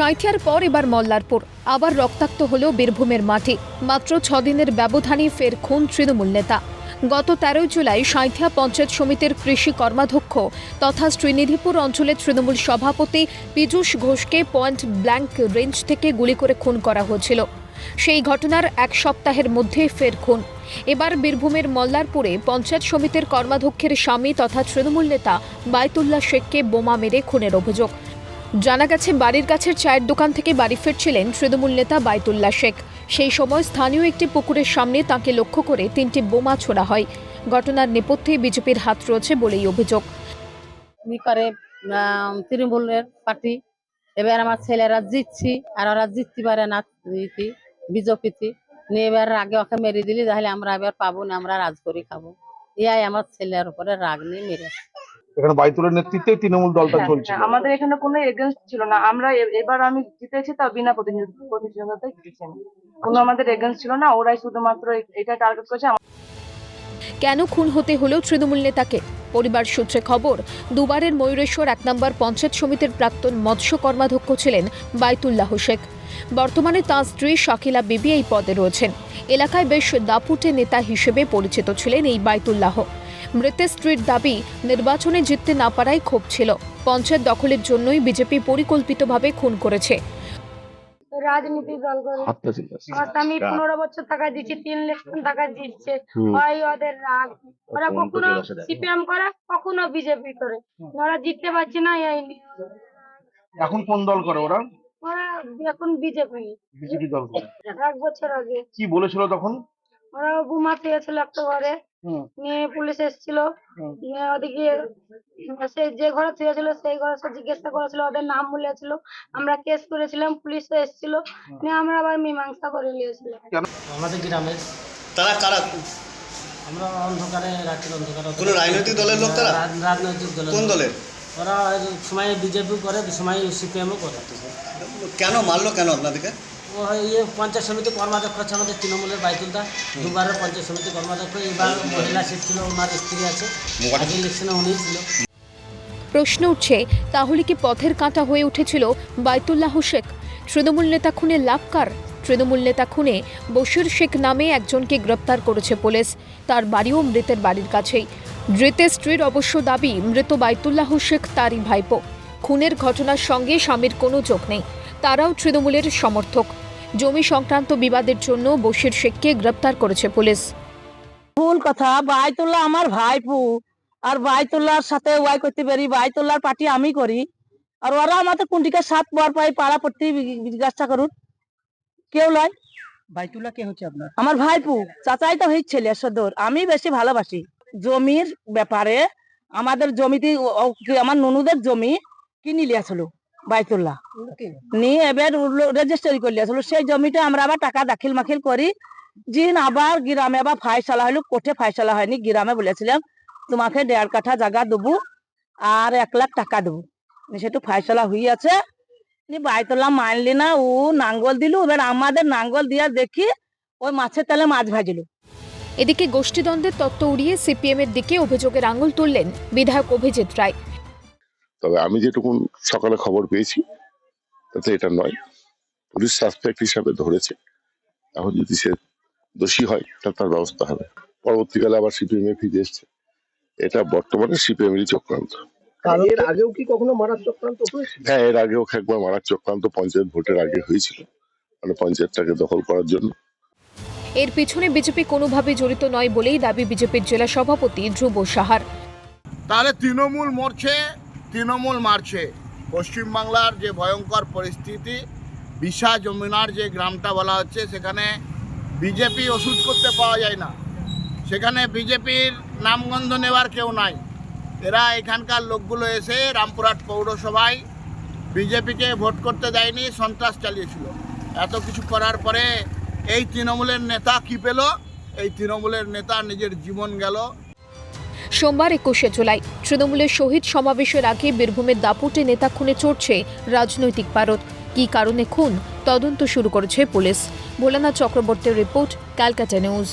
সাঁইথিয়ার পর এবার মল্লারপুর, আবার রক্তাক্ত হল বীরভূমের মাটি। মাত্র 6 দিনের ব্যবধানে ফের খুন তৃণমূল নেতা। গত 13 জুলাই সাঁইথিয়া পঞ্চায়েত সমিতির কৃষি কর্মাধ্যক্ষ তথা শ্রীনিধিপুর অঞ্চলের তৃণমূল সভাপতি পীযূষ ঘোষকে পয়েন্ট ব্ল্যাঙ্ক রেঞ্জ থেকে গুলি করে খুন করা হয়েছিল। সেই ঘটনার এক সপ্তাহের মধ্যে ফের খুন। এবার বীরভূমের মল্লারপুরে পঞ্চায়েত সমিতির কর্মাধ্যক্ষের স্বামী তথা তৃণমূল নেতা বায়তুল্লাহ শেখকে বোমা মেরে খুনের অভিযোগ। জানা গেছে, বাড়ির কাছের চায়ের দোকান থেকে বাড়ি ফিরছিলেন তৃণমূল নেতা বায়তুল্লাহ শেখ। সেই সময় স্থানীয় একটি পুকুরের সামনে তাঁকে লক্ষ্য করে 3টি বোমা ছোড়া হয়। ঘটনার নেপথ্যে বিজেপির হাত রয়েছে বলেই অভিযোগ। তৃণমূলের পার্টি, এবার আমার ছেলেরা জিতছি আর ওরা জিততে পারে না বিজেপিতে নিয়ে, এবার আগে ওকে মেরে দিলি তাহলে আমরা এবার পাবো না, আমরা রাজ করে খাবো। ইয়াই আমার ছেলের উপরে রাগ নিয়ে মেরে। এখানে বায়তুলের নেতৃত্বে তৃণমূল দলটা চলছে। আমাদের এখানে কোনো এগেইনস্ট ছিল না। আমরা এবার আমি জিতেছি, তাও বিনা প্রতিদ্বন্দ্বিতায় জিতেছি। কোনো আমাদের এগেইনস্ট ছিল না, ওরাই শুধুমাত্র এটা টার্গেট করেছে। কেন খুন হতে হলো তৃণমূল নেতাকে? পরিবার সূত্রে খবর, দুবারের ময়ূরেশ্বর 1 নম্বর পঞ্চায়েত সমিতির প্রাক্তন মৎস্য কর্মাধ্যক্ষ ছিলেন বায়তুল্লাহ শেখ। বর্তমানে তাঁর স্ত্রী শাকিলা বিবি এই পদে রয়েছেন। এলাকায় বেশ দাপুটে নেতা হিসেবে পরিচিত ছিলেন এই বায়তুল্লাহ। মৃতের স্ত্রীর দাবি, নির্বাচনে জিততে না পারায় ক্ষোভ ছিল। পঞ্চায়েত দখলের জন্যই বিজেপি পরিকল্পিতভাবে খুন করেছে। রাজনীতি দল করে আমি 15 বছর টাকা দিচ্ছি, 3 লাখ টাকা দিচ্ছে, হয় ওদের রাগ। ওরা কখনো সিপিএম করে, কখনো বিজেপি করে, ওরা জিততে পারছে না। এখন কোন দল করে ওরা? ওরা এখন বিজেপি দল করে। 1 বছর আগে কি বলেছিল তখন? ওরা বোমা পেয়েছিল একটা ঘরে, নিয়ে পুলিশ এসেছিল, নিয়ে ওদিকে সে যে ঘরে থুয়েছিল সেই ঘরে জিজ্ঞাসা করেছিল, ওদের নাম বলেছিল, আমরা কেস করেছিলাম, পুলিশ এসেছিল, নিয়ে আমরা আবার মীমাংসা করে নিয়েছিলাম। আমাদের গ্রামের তারা কারা? আমরা অন্ধকারে, রাতের অন্ধকারে। কোনো রাজনৈতিক দলের লোক তারা? রাজনৈতিক দলের। কোন দলের? ওরা সময় বিজেপি করে, সময় সিপিএমও করে। কেন মারলো কেন আপনাদেরকে? পঞ্চায়েত সমিতি কর্মাধ্যক্ষ আছে আমাদের তৃণমূলের বায়তুলদা, দুবারের পঞ্চায়েত সমিতি কর্মাধ্যক্ষ। এবার মহিলা সিট ছিল, ওনার স্ত্রী আছে, আগে ইলেকশনে উনি ছিল। প্রশ্ন উঠছে, তাহলে কি পথের কাঁটা হয়ে উঠেছিল বায়তুল্লাহ শেখ? তৃণমূল নেতা খুনে লাভ কার? তৃণমূল নেতা খুনে বশির শেখ নামে একজনকে গ্রেপ্তার করেছে পুলিশ। তার বাড়িও মৃতের বাড়ির কাছেই। ধৃতের স্ত্রীর অবশ্য দাবি, মৃত বায়তুল্লাহ শেখ তারই ভাইপো। খুনের ঘটনার সঙ্গে স্বামীর কোনো যোগ নেই। তারাও তৃণমূলের সমর্থক। জমি সংক্রান্ত বিবাদের জন্য বশির শেখকে গ্রেপ্তার করেছে পুলিশ। ভুল কথা, বায়তুল্লাহ আমার ভাইপো, আর বায়তুল্লাহর সাথে ওয়াই করতে পারি, বায়তুল্লাহর পার্টি আমি করি, আর ওরা আমাদের কুন্ডিকে 7 বার পাই, পাড়া পড়তে জিজ্ঞাসা করুন, কেউ লয়। বায়তুল্লাহ কে হচ্ছে আপনার? আমার ভাইপো, চাচাই তো হয়ে ছেলে সদর, আমি বেশি ভালোবাসি। জমির ব্যাপারে আমাদের জমিতে আমার ননুদের জমি কিনে লিয়েছিল বায়তুল্লাহ, নিয়ে এবার রেজিস্ট্রি করে লিয়েছিল। সেই জমিটা আমরা আবার টাকা দাখিল মাখিল করি, জিন আবার গ্রামে আবার ফায়সালা হলো, কোর্টে ফায়সালা হয়নি, গ্রামে বলেছিলাম তোমাকে 1.5 কাঠা জায়গা দেবো আর 1 লাখ টাকা দেবো, সেটু ফায়সালা হয়ে আছে। বায়তুল্লাহ মানলি না, ও নাঙ্গল দিল। এবার আমাদের নাঙ্গল দিয়া দেখি ওই মাছের তেলে মাছ ভাজিল। এদিকে গোষ্ঠীদ্বন্দ্বের তত্ত্ব উড়িয়ে সিপিএম এর দিকে অভিযোগের আঙুল তুললেন বিধায়ক অভিজিৎ রায়। তবে আমি যেটুকুন সকালে খবর পেয়েছি তাতে এটা নয়, পুলিশ সাসপেক্ট হিসাবে ধরেছে। এখন যদি সে দোষী হয় তাহলে তার ব্যবস্থা হবে। পরবর্তীকালে আবার সিপিএম এ ফিরে এসছে, এটা বর্তমানে সিপিএম এরই চক্রান্ত। এর আগেও কি কখনো মারার চক্রান্ত হয়েছে? হ্যাঁ, এর আগেও একবার মারার চক্রান্ত পঞ্চায়েত ভোটের আগে হয়েছিল, মানে পঞ্চায়েতটাকে দখল করার জন্য। এর পিছনে বিজেপি কোনোভাবে জড়িত নয় বলেই দাবি বিজেপির জেলা সভাপতি ধ্রুব সাহার। তাহলে তৃণমূল মরছে, তৃণমূল মারছে। পশ্চিমবাংলার যে ভয়ঙ্কর পরিস্থিতি, বিশা যমুনার যে গ্রামটা বলা হচ্ছে, সেখানে বিজেপি ওষুধ করতে পাওয়া যায় না, সেখানে বিজেপির নামগন্ধ নেওয়ার কেউ নাই। এরা এখানকার লোকগুলো এসে রামপুরহাট পৌরসভায় বিজেপিকে ভোট করতে দেয়নি, সন্ত্রাস চালিয়েছিল। এত কিছু করার পরে এই তৃণমূলের নেতা কি পেল? এই তৃণমূলের নেতা নিজের জীবন গেল। সোমবার 21শে জুলাই তৃণমূলের শহীদ সমাবেশের আগে বীরভূমের দাপুটে নেতা খুনে চড়ছে রাজনৈতিক পারদ। কী কারণে খুন, তদন্ত শুরু করেছে পুলিশ। ভোলানাথ চক্রবর্তীর রিপোর্ট, ক্যালকাটা নিউজ।